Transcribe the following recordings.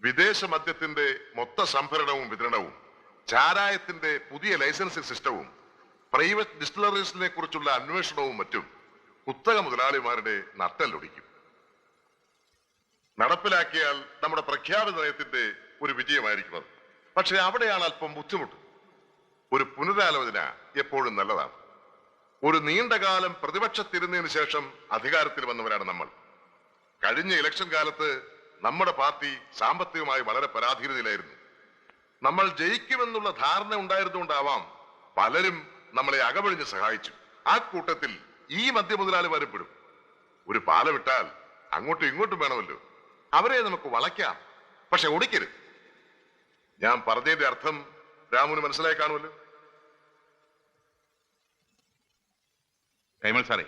വിദേശ മദ്യത്തിന്റെ മൊത്ത സംഭരണവും വിതരണവും, ചാരായത്തിന്റെ പുതിയ ലൈസൻസിംഗ് സിസ്റ്റവും, പ്രൈവറ്റ് ഡിസ്റ്റിലറീസിനെ കുറിച്ചുള്ള അന്വേഷണവും മറ്റും കുത്തക മുതലാളിമാരുടെ നട്ടലൊടിക്കും. നടപ്പിലാക്കിയാൽ നമ്മുടെ പ്രഖ്യാപിത നയത്തിന്റെ ഒരു വിജയമായിരിക്കും അത്. പക്ഷെ അവിടെയാണ് അല്പം ബുദ്ധിമുട്ട്. ഒരു പുനരാലോചന എപ്പോഴും നല്ലതാണ്. ഒരു നീണ്ടകാലം പ്രതിപക്ഷത്തിരുന്നതിന് ശേഷം അധികാരത്തിൽ വന്നവരാണ് നമ്മൾ. കഴിഞ്ഞ ഇലക്ഷൻ കാലത്ത് നമ്മുടെ പാർട്ടി സാമ്പത്തികമായി വളരെ പരാധീനതയിലായിരുന്നു. നമ്മൾ ജയിക്കുമെന്നുള്ള ധാരണ ഉണ്ടായിരുന്നുകൊണ്ടാവാം പലരും നമ്മളെ അകമഴിഞ്ഞ് സഹായിച്ചു. ആ കൂട്ടത്തിൽ ഈ മദ്യമുതലാളിമാരും പെടും. ഒരു പാലമിട്ടാൽ അങ്ങോട്ടും ഇങ്ങോട്ടും വേണമല്ലോ. അവരെ നമുക്ക് വളയ്ക്കാം, പക്ഷെ ഒടിക്കരുത്. ഞാൻ പറഞ്ഞതിന്റെ അർത്ഥം രാമുന് മനസ്സിലായി കാണുമല്ലോ. കൈമൾ സാറേ,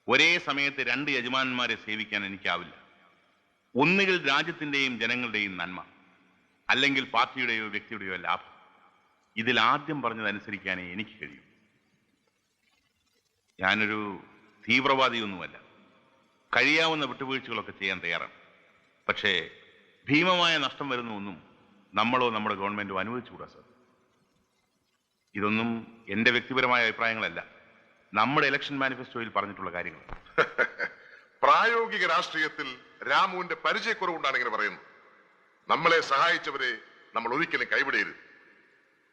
ഒരേ സമയത്ത് രണ്ട് യജമാനന്മാരെ സേവിക്കാൻ എനിക്കാവില്ല. ഒന്നുകിൽ രാജ്യത്തിന്റെയും ജനങ്ങളുടെയും നന്മ, അല്ലെങ്കിൽ പാർട്ടിയുടെയോ വ്യക്തിയുടെയോ ലാഭം. ഇതിൽ ആദ്യം പറഞ്ഞതനുസരിക്കാനേ എനിക്ക് കഴിയൂ. ഞാനൊരു തീവ്രവാദിയൊന്നുമല്ല. കഴിയാവുന്ന വിട്ടുവീഴ്ചകളൊക്കെ ചെയ്യാൻ തയ്യാറാണ്. പക്ഷേ ഭീമമായ നഷ്ടം വരുന്ന ഒന്നും നമ്മളോ നമ്മുടെ ഗവൺമെന്റോ അനുവദിച്ചുകൂടാ സാർ. ഇതൊന്നും എൻ്റെ വ്യക്തിപരമായ അഭിപ്രായങ്ങളല്ല, നമ്മുടെ ഇലക്ഷൻ മാനിഫെസ്റ്റോയിൽ പറഞ്ഞിട്ടുള്ള കാര്യങ്ങൾ. പ്രായോഗിക രാഷ്ട്രീയത്തിൽ രാമുവിന്റെ പരിചയക്കുറവുകൊണ്ടാണ് ഇങ്ങനെ പറയുന്നത്. നമ്മളെ സഹായിച്ചവരെ നമ്മൾ ഒരിക്കലും കൈവിടരുത്.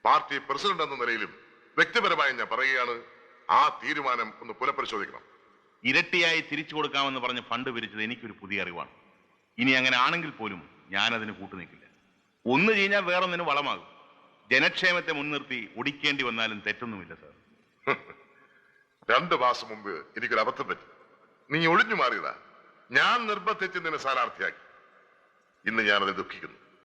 പാർട്ടി പ്രസിഡന്റ് എന്ന നിലയിലും വ്യക്തിപരമായി ഞാൻ പറയുകയാണ്, ആ തീരുമാനം ഒന്ന് പുനഃപരിശോധിക്കണം. ഇരട്ടിയായി തിരിച്ചു കൊടുക്കാമെന്ന് പറഞ്ഞ് ഫണ്ട് പിരിച്ചത് എനിക്കൊരു പുതിയ അറിവാണ്. ഇനി അങ്ങനെ ആണെങ്കിൽ പോലും ഞാനതിന് കൂട്ടുനിൽക്കില്ല. ഒന്ന് കഴിഞ്ഞാൽ വേറൊന്നിന് വളമാകും. ജനക്ഷേമത്തെ മുൻനിർത്തി ഒടിക്കേണ്ടി വന്നാലും തെറ്റൊന്നുമില്ല സാർ. 2 മാസം മുമ്പ് എനിക്കൊരു അബദ്ധം പറ്റി. നീ ഒഴിഞ്ഞു മാറിയതാ. ഞാൻ നിർബന്ധിച്ച് നിന്നെ സ്ഥാനാർത്ഥിയാക്കി. ഇന്ന് ഞാനത് ദുഃഖിക്കുന്നു.